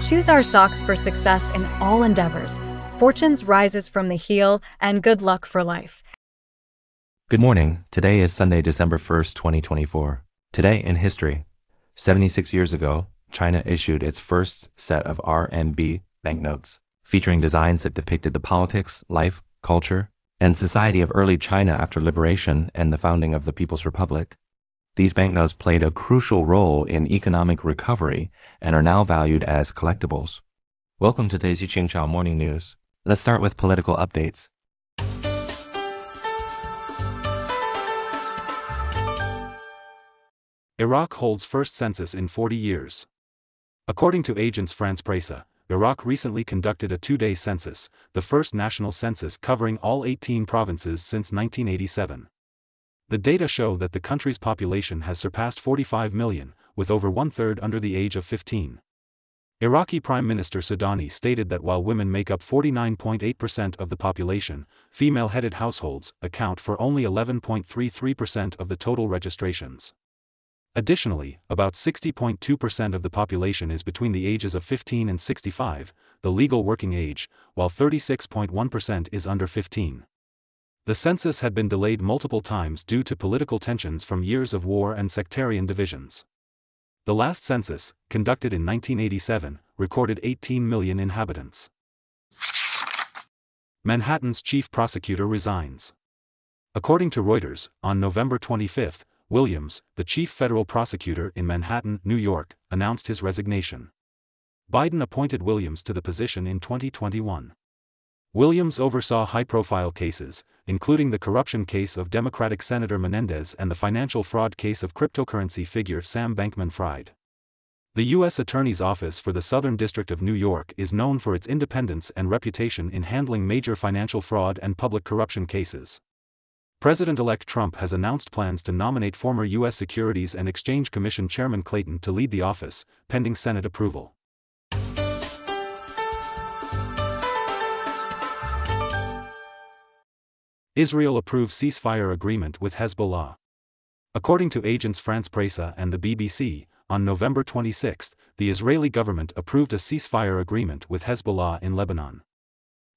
choose our socks for success in all endeavors. Fortunes rises from the heel, and good luck for life. Good morning. Today is Sunday, December 1st, 2024. Today in history, 76 years ago, China issued its first set of RMB banknotes, featuring designs that depicted the politics, life, culture, and society of early China after liberation and the founding of the People's Republic. These banknotes played a crucial role in economic recovery and are now valued as collectibles. Welcome to today's Qingchao Morning News. Let's start with political updates. Iraq holds first census in 40 years. According to Agence France-Presse, Iraq recently conducted a two-day census, the first national census covering all 18 provinces since 1987. The data show that the country's population has surpassed 45 million, with over one-third under the age of 15. Iraqi Prime Minister Sudani stated that while women make up 49.8% of the population, female-headed households account for only 11.33% of the total registrations. Additionally, about 60.2% of the population is between the ages of 15 and 65, the legal working age, while 36.1% is under 15. The census had been delayed multiple times due to political tensions from years of war and sectarian divisions. The last census, conducted in 1987, recorded 18 million inhabitants. Manhattan's chief prosecutor resigns. According to Reuters, on November 25, Williams, the chief federal prosecutor in Manhattan, New York, announced his resignation. Biden appointed Williams to the position in 2021. Williams oversaw high-profile cases, including the corruption case of Democratic Senator Menendez and the financial fraud case of cryptocurrency figure Sam Bankman-Fried. The U.S. Attorney's Office for the Southern District of New York is known for its independence and reputation in handling major financial fraud and public corruption cases. President-elect Trump has announced plans to nominate former U.S. Securities and Exchange Commission Chairman Clayton to lead the office, pending Senate approval. Israel approves ceasefire agreement with Hezbollah. According to Agence France-Presse and the BBC, on November 26, the Israeli government approved a ceasefire agreement with Hezbollah in Lebanon.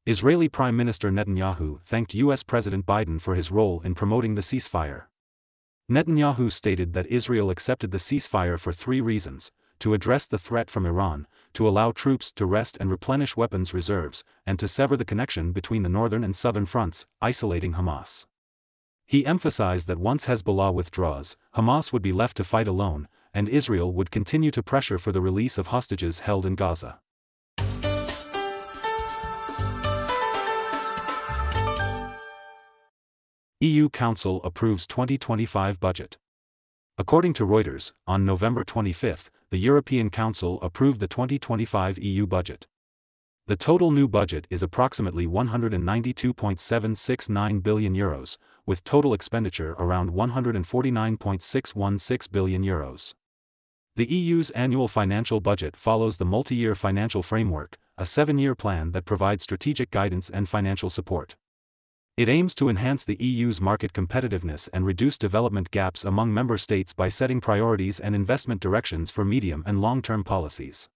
Israeli Prime Minister Netanyahu thanked U.S. President Biden for his role in promoting the ceasefire. Netanyahu stated that Israel accepted the ceasefire for three reasons: to address the threat from Iran, to allow troops to rest and replenish weapons reserves, and to sever the connection between the northern and southern fronts, isolating Hamas. He emphasized that once Hezbollah withdraws, Hamas would be left to fight alone, and Israel would continue to pressure for the release of hostages held in Gaza. EU Council approves 2025 budget. According to Reuters, on November 25, the European Council approved the 2025 EU budget. The total new budget is approximately €192.769 billion, with total expenditure around €149.616 billion. The EU's annual financial budget follows the multi-year financial framework, a 7-year plan that provides strategic guidance and financial support. It aims to enhance the EU's market competitiveness and reduce development gaps among member states by setting priorities and investment directions for medium and long-term policies.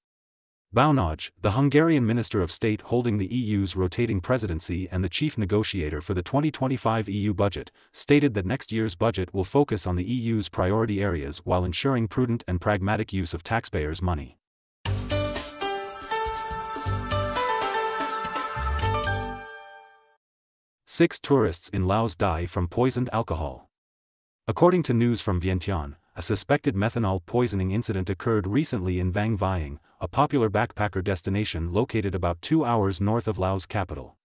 Baunogy, the Hungarian Minister of State holding the EU's rotating presidency and the chief negotiator for the 2025 EU budget, stated that next year's budget will focus on the EU's priority areas while ensuring prudent and pragmatic use of taxpayers' money. Six tourists in Laos die from poisoned alcohol. According to news from Vientiane, a suspected methanol poisoning incident occurred recently in Vang Vieng, a popular backpacker destination located about 2 hours north of Laos' capital.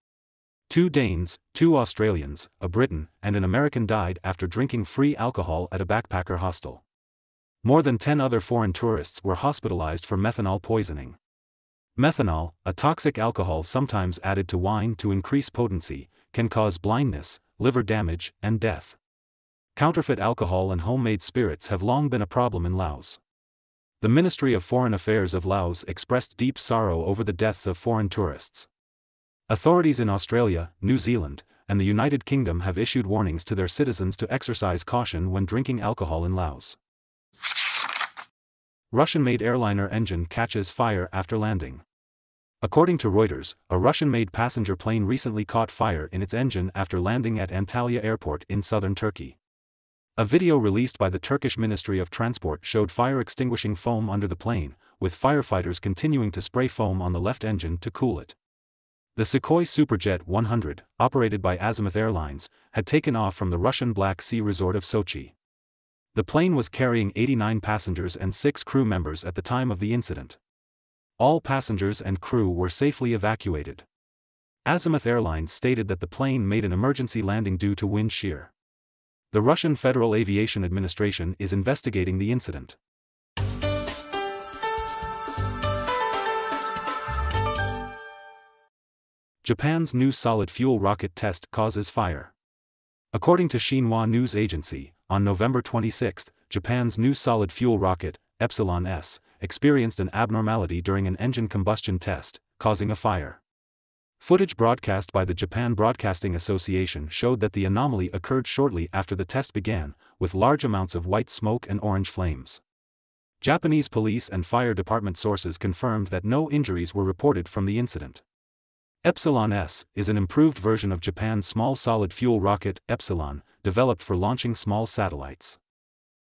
2 Danes, 2 Australians, a Briton, and an American died after drinking free alcohol at a backpacker hostel. More than 10 other foreign tourists were hospitalized for methanol poisoning. Methanol, a toxic alcohol sometimes added to wine to increase potency, can cause blindness, liver damage, and death. Counterfeit alcohol and homemade spirits have long been a problem in Laos. The Ministry of Foreign Affairs of Laos expressed deep sorrow over the deaths of foreign tourists. Authorities in Australia, New Zealand, and the United Kingdom have issued warnings to their citizens to exercise caution when drinking alcohol in Laos. Russian-made airliner engine catches fire after landing. According to Reuters, a Russian-made passenger plane recently caught fire in its engine after landing at Antalya Airport in southern Turkey. A video released by the Turkish Ministry of Transport showed fire-extinguishing foam under the plane, with firefighters continuing to spray foam on the left engine to cool it. The Sukhoi Superjet 100, operated by Azimuth Airlines, had taken off from the Russian Black Sea resort of Sochi. The plane was carrying 89 passengers and 6 crew members at the time of the incident. All passengers and crew were safely evacuated. Azimuth Airlines stated that the plane made an emergency landing due to wind shear. The Russian Federal Aviation Administration is investigating the incident. Japan's new solid-fuel rocket test causes fire. According to Xinhua News Agency, on November 26, Japan's new solid-fuel rocket, Epsilon S, experienced an abnormality during an engine combustion test, causing a fire. Footage broadcast by the Japan Broadcasting Association showed that the anomaly occurred shortly after the test began, with large amounts of white smoke and orange flames. Japanese police and fire department sources confirmed that no injuries were reported from the incident. Epsilon S is an improved version of Japan's small solid-fuel rocket, Epsilon, developed for launching small satellites.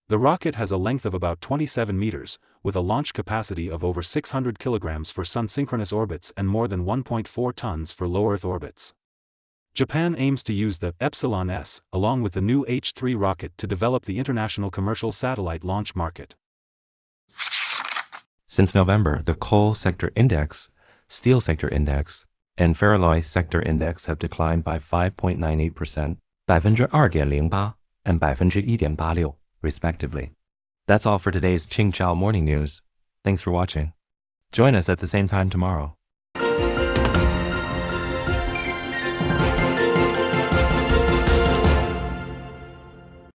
The rocket has a length of about 27 meters, with a launch capacity of over 600 kilograms for sun-synchronous orbits and more than 1.4 tons for low-Earth orbits. Japan aims to use the Epsilon S, along with the new H-3 rocket to develop the international commercial satellite launch market. Since November, the coal sector index, steel sector index, and ferroalloy sector index have declined by 5.98%, 2.08%, and 1.86%, respectively. That's all for today's Qingchao Morning News. Thanks for watching. Join us at the same time tomorrow.